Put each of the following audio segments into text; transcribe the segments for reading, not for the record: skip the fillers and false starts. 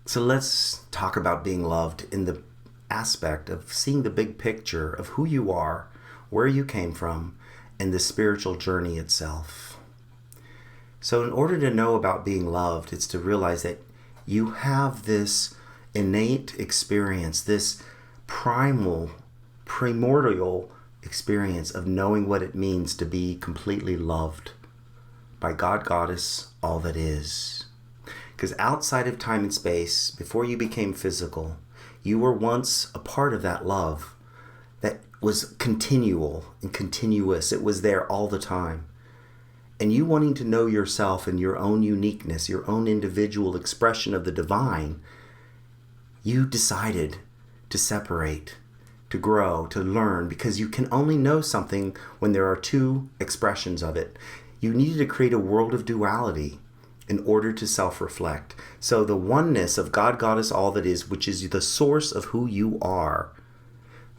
So let's talk about being loved in the aspect of seeing the big picture of who you are, where you came from, and the spiritual journey itself. So in order to know about being loved, it's to realize that you have this innate experience, this primordial experience of knowing what it means to be completely loved by God, Goddess, all that is. Because outside of time and space, before you became physical, you were once a part of that love that was continual and continuous. It was there all the time. And you wanting to know yourself and your own uniqueness, your own individual expression of the divine, you decided to separate, to grow, to learn, because you can only know something when there are two expressions of it. You needed to create a world of duality in order to self-reflect. So the oneness of God, Goddess, all that is, which is the source of who you are,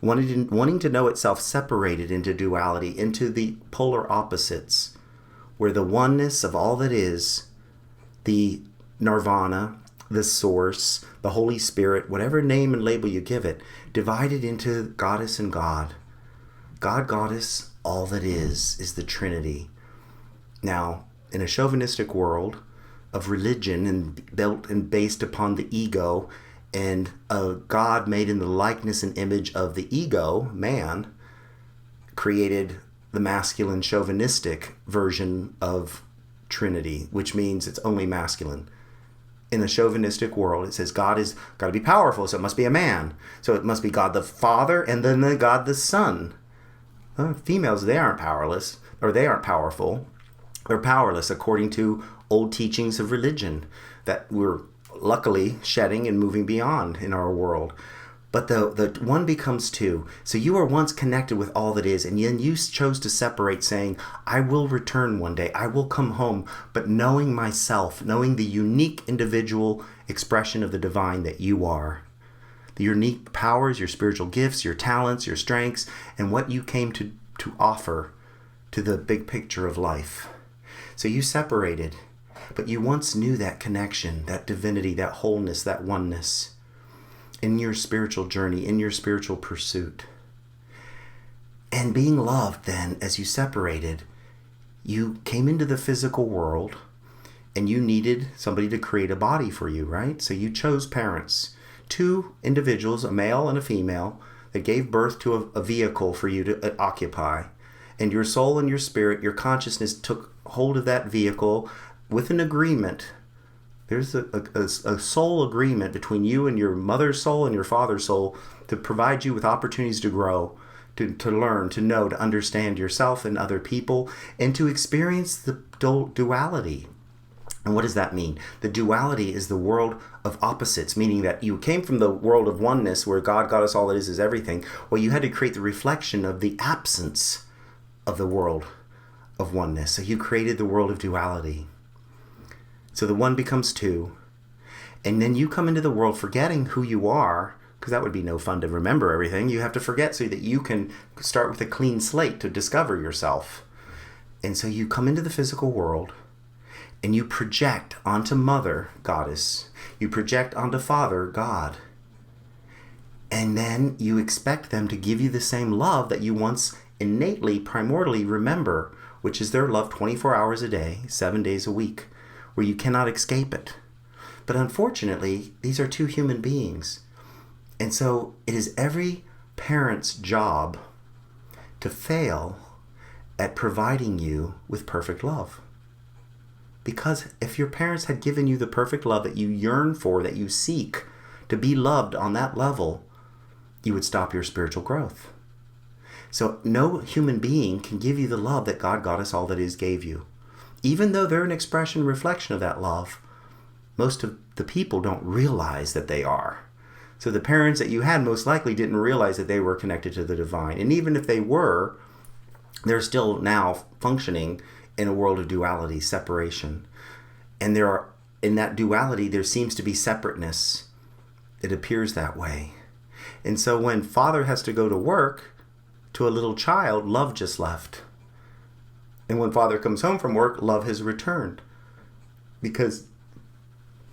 wanting to know itself separated into duality, into the polar opposites, where the oneness of all that is, the nirvana, the source, the Holy Spirit, whatever name and label you give it, divided into Goddess and God. God, Goddess, all that is the Trinity. Now, in a chauvinistic world of religion and built and based upon the ego and a God made in the likeness and image of the ego, man, created the masculine chauvinistic version of Trinity, which means it's only masculine. In the chauvinistic world, it says God is got to be powerful, so it must be a man. So it must be God the Father and then the God the Son. Females, they aren't powerless, or they aren't powerful. They're powerless according to old teachings of religion that we're luckily shedding and moving beyond in our world. But the one becomes two. So you were once connected with all that is, and then you chose to separate, saying, I will return one day, I will come home, but knowing myself, knowing the unique individual expression of the divine that you are. The unique powers, your spiritual gifts, your talents, your strengths, and what you came to offer to the big picture of life. So you separated, but you once knew that connection, that divinity, that wholeness, that oneness in your spiritual journey, in your spiritual pursuit. And being loved then, as you separated, you came into the physical world and you needed somebody to create a body for you, right? So you chose parents, two individuals, a male and a female, that gave birth to a vehicle for you to occupy. And your soul and your spirit, your consciousness took hold of that vehicle with an agreement. There's a soul agreement between you and your mother's soul and your father's soul to provide you with opportunities to grow, to learn, to know, to understand yourself and other people, and to experience the duality. And what does that mean? The duality is the world of opposites, meaning that you came from the world of oneness where God, Goddess, all that is everything. Well, you had to create the reflection of the absence of the world of oneness. So you created the world of duality. So the one becomes two. And then you come into the world forgetting who you are, because that would be no fun to remember everything. You have to forget so that you can start with a clean slate to discover yourself. And so you come into the physical world and you project onto Mother, Goddess. You project onto Father, God. And then you expect them to give you the same love that you once innately, primordially remember, which is their love 24 hours a day, 7 days a week, where you cannot escape it. But unfortunately, these are two human beings. And so it is every parent's job to fail at providing you with perfect love. Because if your parents had given you the perfect love that you yearn for, that you seek to be loved on that level, you would stop your spiritual growth. So no human being can give you the love that God, Goddess, all that is gave you. Even though they're an expression, reflection of that love, most of the people don't realize that they are. So the parents that you had most likely didn't realize that they were connected to the divine. And even if they were, they're still now functioning in a world of duality, separation. And in that duality, there seems to be separateness. It appears that way. And so when Father has to go to work, to a little child, love just left. And when Father comes home from work, love has returned. Because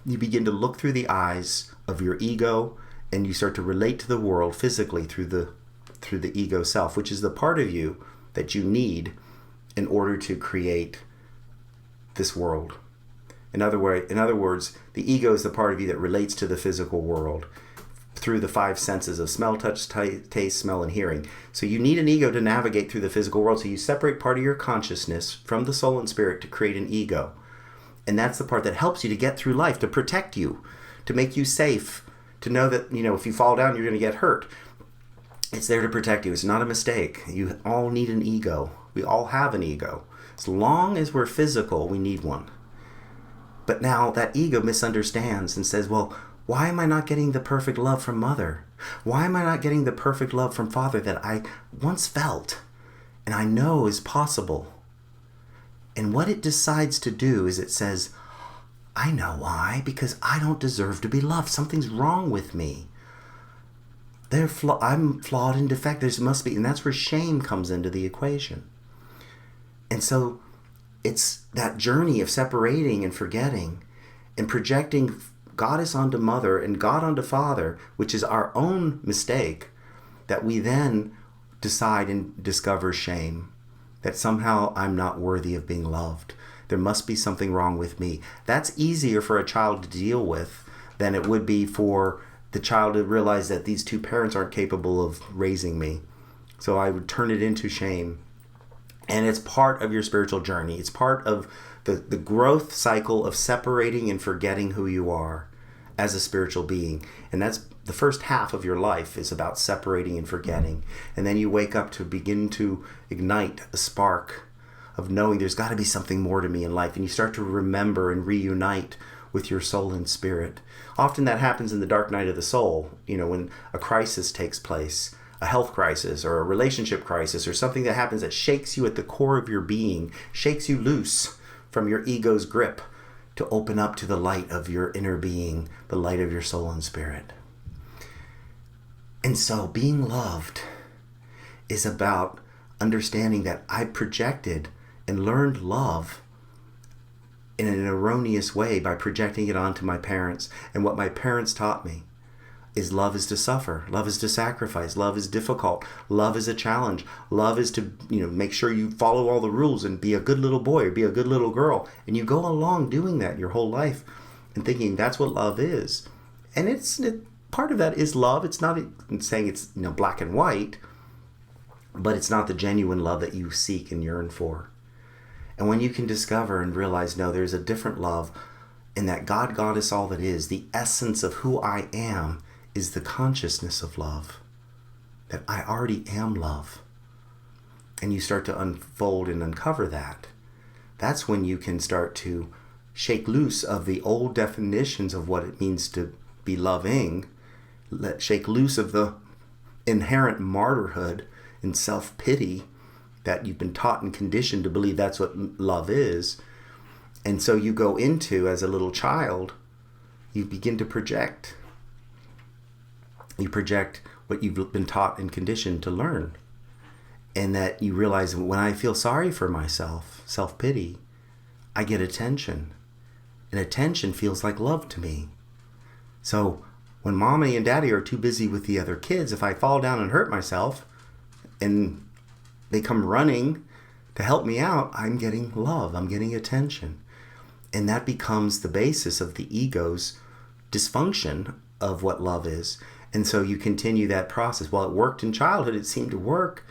you begin to look through the eyes of your ego, and you start to relate to the world physically through the ego self, which is the part of you that you need in order to create this world. In other words, the ego is the part of you that relates to the physical world through the five senses of smell, touch, taste, smell, and hearing. So you need an ego to navigate through the physical world. So you separate part of your consciousness from the soul and spirit to create an ego. And that's the part that helps you to get through life, to protect you, to make you safe, to know that, if you fall down, you're going to get hurt. It's there to protect you. It's not a mistake. You all need an ego. We all have an ego. As long as we're physical, we need one. But now that ego misunderstands and says, well, why am I not getting the perfect love from mother? Why am I not getting the perfect love from father that I once felt and I know is possible? And what it decides to do is it says, I know why, because I don't deserve to be loved. Something's wrong with me. I'm flawed and defect. There must be, and that's where shame comes into the equation. And so it's that journey of separating and forgetting and projecting Goddess onto mother and God onto father, which is our own mistake, that we then decide and discover shame. That somehow I'm not worthy of being loved. There must be something wrong with me. That's easier for a child to deal with than it would be for the child to realize that these two parents aren't capable of raising me. So I would turn it into shame. And it's part of your spiritual journey. It's part of the growth cycle of separating and forgetting who you are as a spiritual being. And that's the first half of your life is about separating and forgetting. And then you wake up to begin to ignite a spark of knowing there's got to be something more to me in life. And you start to remember and reunite with your soul and spirit. Often that happens in the dark night of the soul, when a crisis takes place, a health crisis or a relationship crisis or something that happens that shakes you at the core of your being, shakes you loose from your ego's grip to open up to the light of your inner being, the light of your soul and spirit. And so being loved is about understanding that I projected and learned love in an erroneous way by projecting it onto my parents. And what my parents taught me is love is to suffer. Love is to sacrifice. Love is difficult. Love is a challenge. Love is to, make sure you follow all the rules and be a good little boy or be a good little girl. And you go along doing that your whole life and thinking that's what love is. And part of that is love. It's not saying it's, black and white, but it's not the genuine love that you seek and yearn for. And when you can discover and realize, no, there's a different love, and that God, Goddess, all that is, the essence of who I am is the consciousness of love, that I already am love. And you start to unfold and uncover that. That's when you can start to shake loose of the old definitions of what it means to be loving, shake loose of the inherent martyrhood and self-pity that you've been taught and conditioned to believe that's what love is. And so you go into, as a little child, you begin to project. You project what you've been taught and conditioned to learn. And that you realize when I feel sorry for myself, self-pity, I get attention. And attention feels like love to me. So when mommy and daddy are too busy with the other kids, if I fall down and hurt myself and they come running to help me out, I'm getting love, I'm getting attention. And that becomes the basis of the ego's dysfunction of what love is. And so you continue that process. While it worked in childhood, it seemed to work,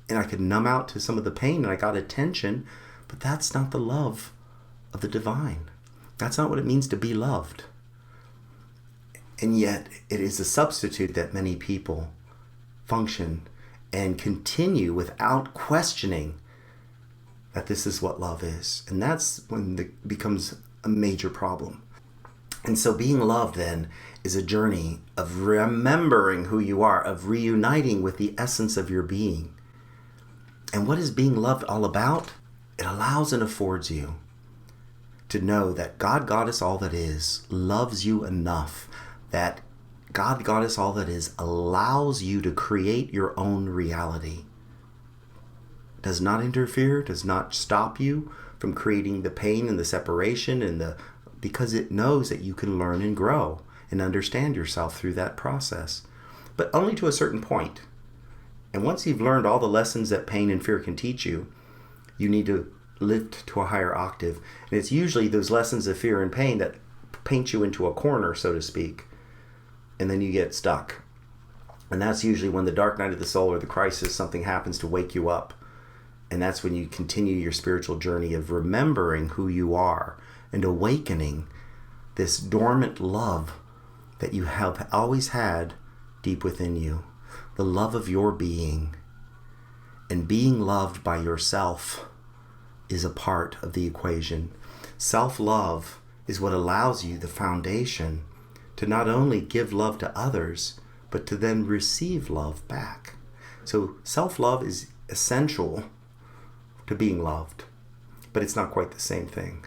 and I could numb out to some of the pain, and I got attention, but that's not the love of the divine. That's not what it means to be loved. And yet, it is a substitute that many people function and continue without questioning that this is what love is. And that's when it becomes a major problem. And so being loved then is a journey of remembering who you are, of reuniting with the essence of your being. And what is being loved all about? It allows and affords you to know that God, Goddess, all that is, loves you enough that God, Goddess, all that is, allows you to create your own reality. Does not interfere, does not stop you from creating the pain and the separation and the because it knows that you can learn and grow and understand yourself through that process, but only to a certain point. And once you've learned all the lessons that pain and fear can teach you, you need to lift to a higher octave. And it's usually those lessons of fear and pain that paint you into a corner, so to speak, and then you get stuck. And that's usually when the dark night of the soul or the crisis, something happens to wake you up. And that's when you continue your spiritual journey of remembering who you are and awakening this dormant love that you have always had deep within you, the love of your being. And being loved by yourself is a part of the equation. Self-love is what allows you the foundation to not only give love to others, but to then receive love back. So self-love is essential to being loved, but it's not quite the same thing.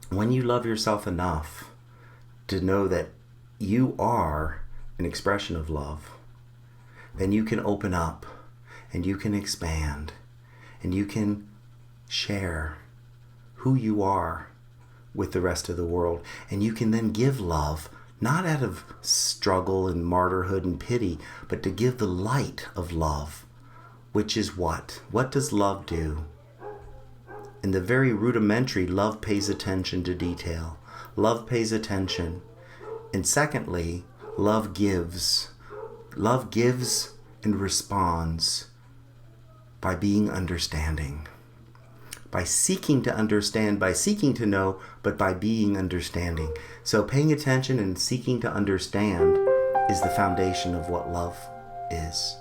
When you love yourself enough to know that you are an expression of love, then you can open up and you can expand and you can share who you are with the rest of the world. And you can then give love, not out of struggle and martyrhood and pity, but to give the light of love, which is what? What does love do? In the very rudimentary, love pays attention to detail. Love pays attention. And secondly, love gives. Love gives and responds by being understanding. By seeking to understand, by seeking to know, but by being understanding. So paying attention and seeking to understand is the foundation of what love is.